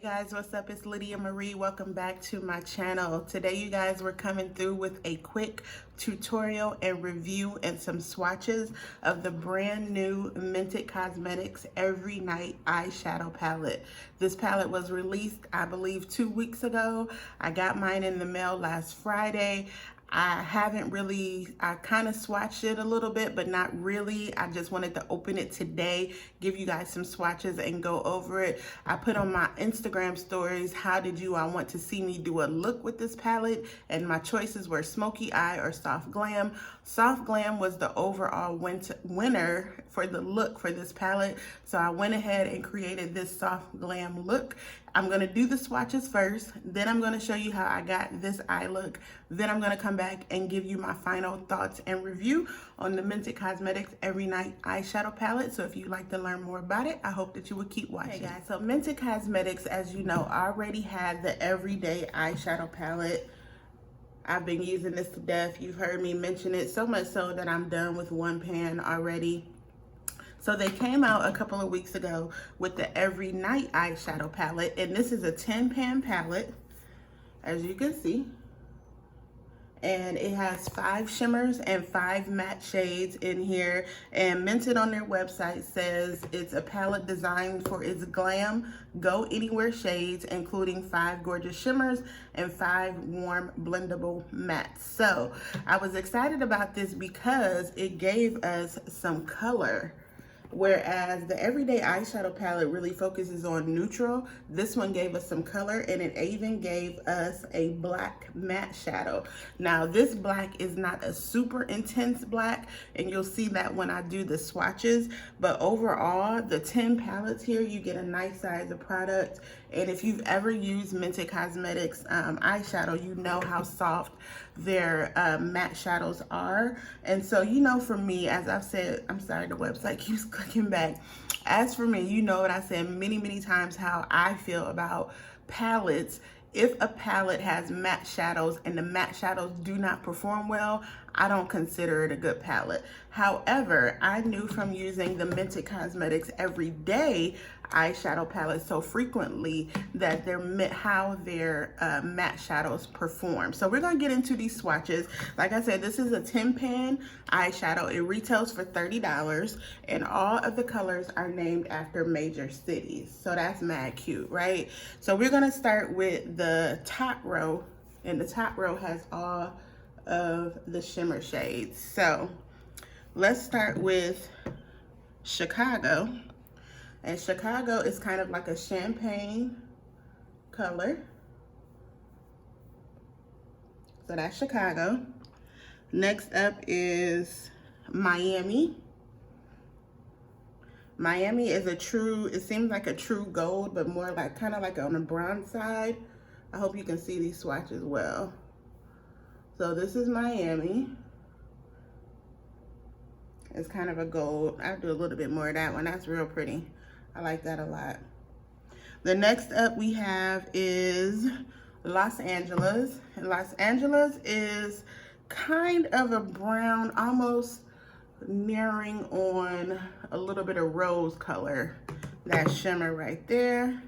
Hey guys, what's up? It's Lydia Marie. Welcome back to my channel. Today you guys, we're coming through with a quick tutorial and review and some swatches of the brand new Mented Cosmetics Every Night Eyeshadow Palette. This palette was released, I believe, 2 weeks ago. I got mine in the mail last Friday. I kind of swatched it a little bit, but not really. I just wanted to open it today, give you guys some swatches and go over it. I put on my Instagram stories, how did you all want to see me do a look with this palette? And my choices were Smoky Eye or Soft Glam. Soft Glam was the overall winner for the look for this palette. So I went ahead and created this Soft Glam look. I'm gonna do the swatches first, then I'm gonna show you how I got this eye look, then I'm gonna come back and give you my final thoughts and review on the Mented Cosmetics Every Night Eyeshadow Palette. So if you'd like to learn more about it, I hope that you would keep watching. Okay guys, so Mented Cosmetics, as you know, already had the Everyday Eyeshadow Palette. I've been using this to death. You've heard me mention it, so much so that I'm done with one pan already. So they came out a couple of weeks ago with the Every Night Eyeshadow Palette, and this is a 10-pan palette, as you can see. And it has 5 shimmers and 5 matte shades in here. And Mented on their website says it's a palette designed for its glam, go anywhere shades, including 5 gorgeous shimmers and 5 warm blendable mattes. So I was excited about this because it gave us some color. Whereas the Everyday Eyeshadow Palette really focuses on neutral, this one gave us some color, and it even gave us a black matte shadow. Now this black is not a super intense black, and you'll see that when I do the swatches, but overall the 10 palettes here, you get a nice size of product. And if you've ever used Mented Cosmetics eyeshadow, you know how soft their matte shadows are. And so, you know, for me, as I've said, I'm sorry, the website keeps clicking back. As for me, you know what I said many times, how I feel about palettes. If a palette has matte shadows and the matte shadows do not perform well, I don't consider it a good palette. However, I knew from using the Mented Cosmetics Everyday Eyeshadow palette so frequently that how their matte shadows perform. So we're gonna get into these swatches. Like I said, this is a 10-pan eyeshadow. It retails for $30, and all of the colors are named after major cities. So that's mad cute, right? So we're gonna start with the top row, and the top row has all of the shimmer shades. So let's start with Chicago. And Chicago is kind of like a champagne color. So that's Chicago. Next up is Miami. Miami is it seems like a true gold, but more like kind of like on the bronze side. I hope you can see these swatches well. So this is Miami. It's kind of a gold. I'll do a little bit more of that one. That's real pretty. I like that a lot. The next up we have is Los Angeles. And Los Angeles is kind of a brown, almost mirroring on a little bit of rose color. That shimmer right there.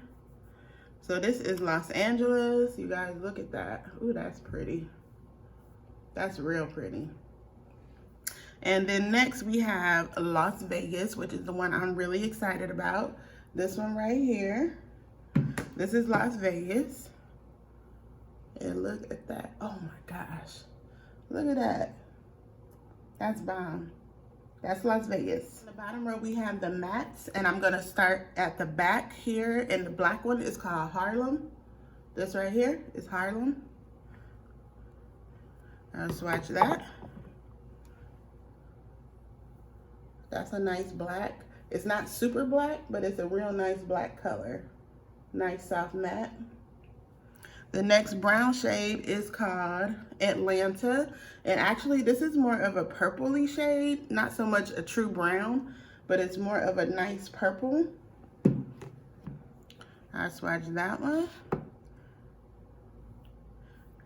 So this is Los Angeles. You guys look at that. Ooh, that's pretty. That's real pretty. And then next we have Las Vegas, which is the one I'm really excited about. This one right here. This is Las Vegas. And look at that. Oh my gosh. Look at that. That's bomb. That's Las Vegas. On the bottom row we have the mattes, and I'm gonna start at the back here. And the black one is called Harlem. This right here is Harlem. I'll swatch that. That's a nice black. It's not super black, but it's a real nice black color. Nice soft matte. The next brown shade is called Atlanta. And actually this is more of a purpley shade, not so much a true brown, but it's more of a nice purple. I'll swatch that one.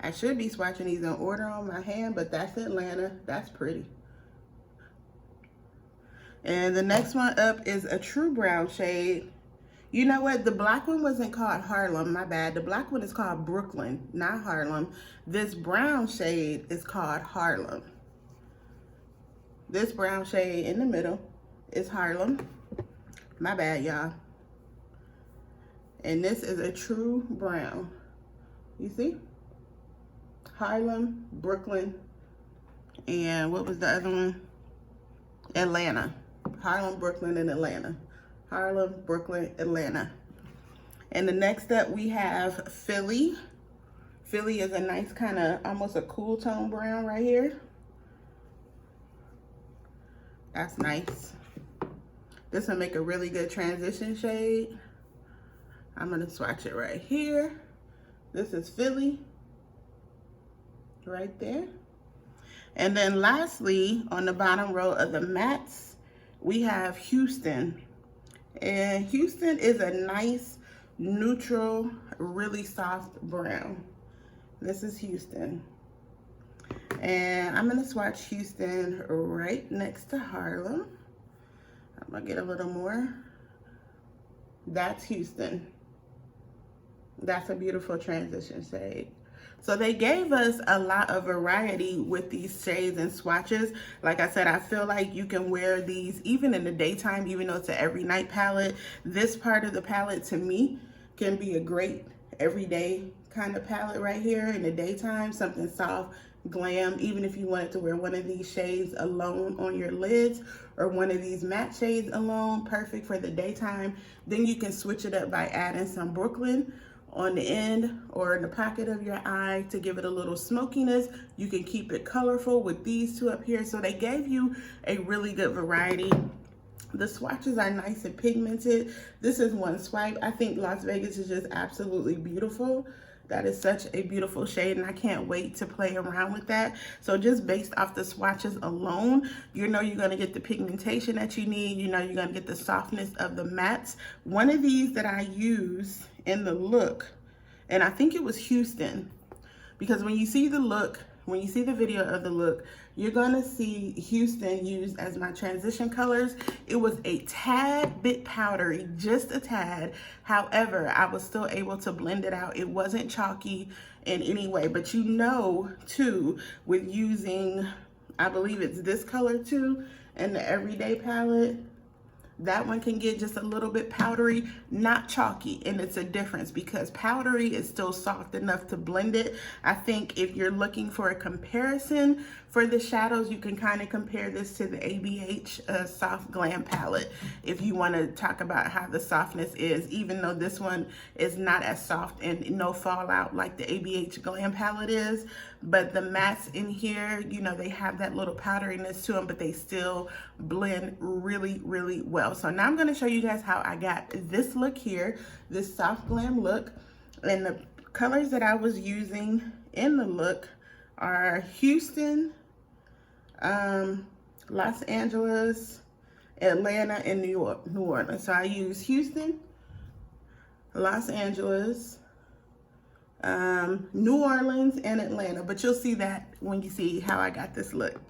I should be swatching these in order on my hand, but that's Atlanta. That's pretty. And the next one up is a true brown shade. You know what? The black one wasn't called Harlem. My bad. The black one is called Brooklyn, not Harlem. This brown shade is called Harlem. This brown shade in the middle is Harlem. My bad, y'all. And this is a true brown. You see? Harlem, Brooklyn, and what was the other one? Atlanta. Harlem, Brooklyn, and Atlanta. Harlem, Brooklyn, Atlanta. And the next up we have Philly. Philly is a nice kind of almost a cool tone brown right here. That's nice. This will make a really good transition shade. I'm gonna swatch it right here. This is Philly, right there. And then lastly, on the bottom row of the mattes, we have Houston. And Houston is a nice, neutral, really soft brown. This is Houston. And I'm gonna swatch Houston right next to Harlem. I'm gonna get a little more. That's Houston. That's a beautiful transition shade. So they gave us a lot of variety with these shades and swatches. Like I said, I feel like you can wear these even in the daytime, even though it's an every night palette. This part of the palette to me can be a great everyday kind of palette right here in the daytime, something soft, glam. Even if you wanted to wear one of these shades alone on your lids or one of these matte shades alone, perfect for the daytime. Then you can switch it up by adding some Brooklyn on the end or in the pocket of your eye to give it a little smokiness. You can keep it colorful with these two up here. So they gave you a really good variety. The swatches are nice and pigmented. This is one swipe. I think Las Vegas is just absolutely beautiful. That is such a beautiful shade, and I can't wait to play around with that. So just based off the swatches alone, you know you're gonna get the pigmentation that you need. You know you're gonna get the softness of the mattes. One of these that I use in the look, and I think it was Houston, because when you see the look, when you see the video of the look, you're gonna see Houston used as my transition colors. It was a tad bit powdery, just a tad. However, I was still able to blend it out. It wasn't chalky in any way, but you know too, with using, I believe it's this color too, in the Everyday palette, that one can get just a little bit powdery, not chalky, and it's a difference because powdery is still soft enough to blend it. I think if you're looking for a comparison for the shadows, you can kind of compare this to the ABH Soft Glam palette if you want to talk about how the softness is, even though this one is not as soft and no fallout like the ABH Glam palette is. But the mattes in here, you know, they have that little powderiness to them, but they still blend really, really well. So now I'm going to show you guys how I got this look here, this soft glam look. And the colors that I was using in the look are Houston, Los Angeles, Atlanta, and New Orleans. So I use Houston, Los Angeles, New Orleans, and Atlanta, but you'll see that when you see how I got this look.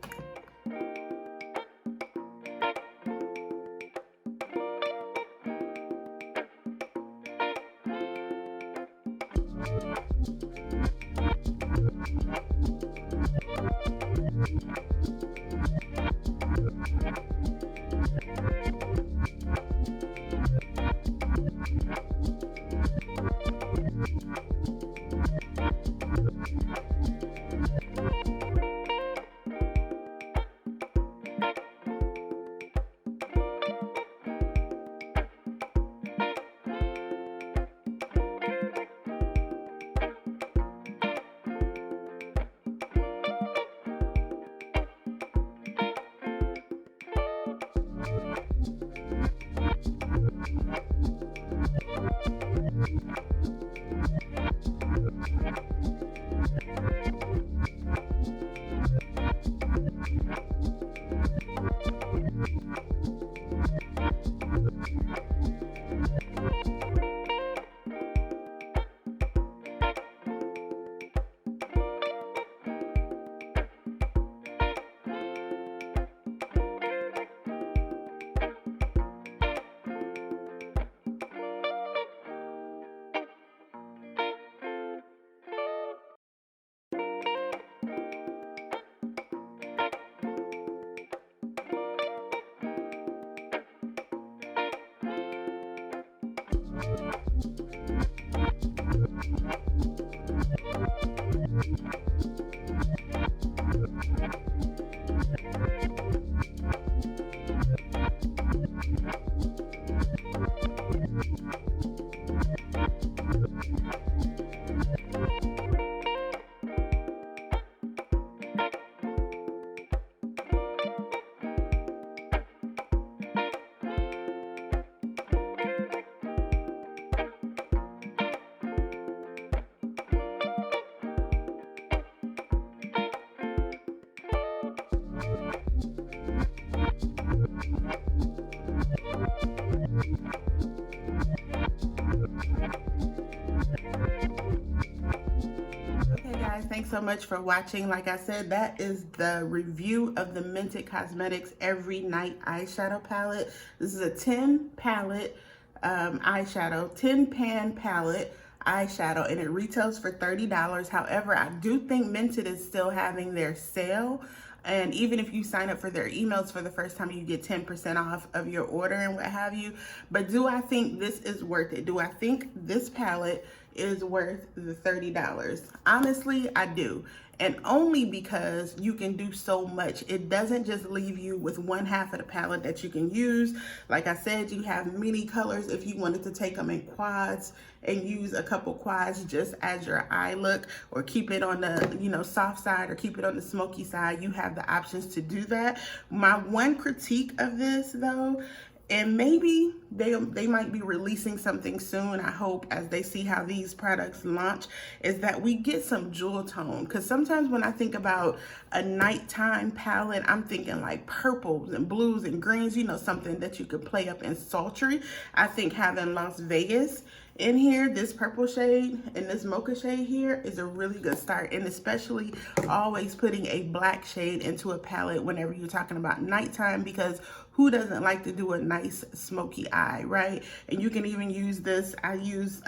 Thanks so much for watching. Like I said, that is the review of the Mented Cosmetics Every Night Eyeshadow Palette. This is a 10 palette eyeshadow, 10 pan palette eyeshadow, and it retails for $30. However, I do think Mented is still having their sale. And even if you sign up for their emails for the first time, you get 10% off of your order and what have you. But do I think this is worth it? Do I think this palette is worth the $30? Honestly, I do. And only because you can do so much. It doesn't just leave you with one half of the palette that you can use. Like I said, you have many colors if you wanted to take them in quads and use a couple quads just as your eye look, or keep it on the, you know, soft side or keep it on the smoky side. You have the options to do that. My one critique of this though, and maybe they might be releasing something soon, I hope, as they see how these products launch, is that we get some jewel tone. Because sometimes when I think about a nighttime palette, I'm thinking like purples and blues and greens, you know, something that you could play up in sultry. I think having Las Vegas in here, this purple shade and this mocha shade here, is a really good start. And especially always putting a black shade into a palette whenever you're talking about nighttime, because who doesn't like to do a nice smoky eye, right? And you can even use this. I use,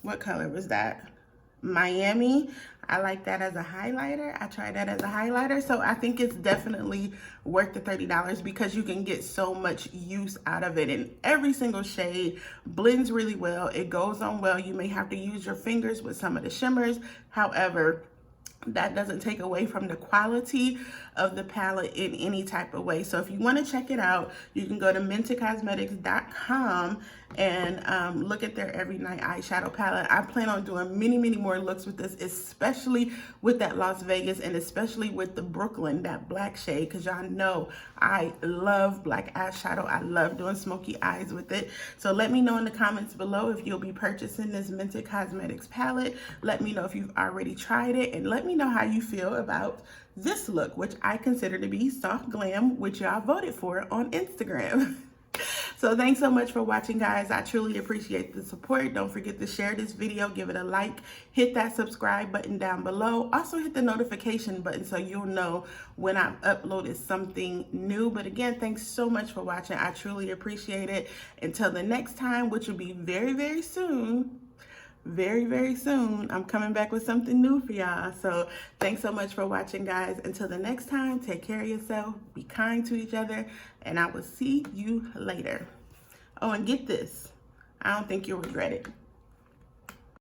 what color was that? Miami. I like that as a highlighter. I tried that as a highlighter. So I think it's definitely worth the $30 because you can get so much use out of it. And every single shade blends really well. It goes on well. You may have to use your fingers with some of the shimmers. However, that doesn't take away from the quality of the palette in any type of way. So if you want to check it out, you can go to mentedcosmetics.com and look at their Every Night Eyeshadow Palette. I plan on doing many more looks with this, especially with that Las Vegas and especially with the Brooklyn, that black shade, because y'all know I love black eyeshadow. I love doing smoky eyes with it. So let me know in the comments below if you'll be purchasing this Mented Cosmetics palette. Let me know if you've already tried it, and let me know how you feel about this look, which I consider to be soft glam, which y'all voted for on Instagram. So thanks so much for watching, guys. I truly appreciate the support. Don't forget to share this video, give it a like, hit that subscribe button down below. Also hit the notification button so you'll know when I've uploaded something new. But again, thanks so much for watching. I truly appreciate it. Until the next time, which will be very soon. Very soon, I'm coming back with something new for y'all. So thanks so much for watching, guys. Until the next time, take care of yourself, be kind to each other, and I will see you later. Oh, and get this, I don't think you'll regret it.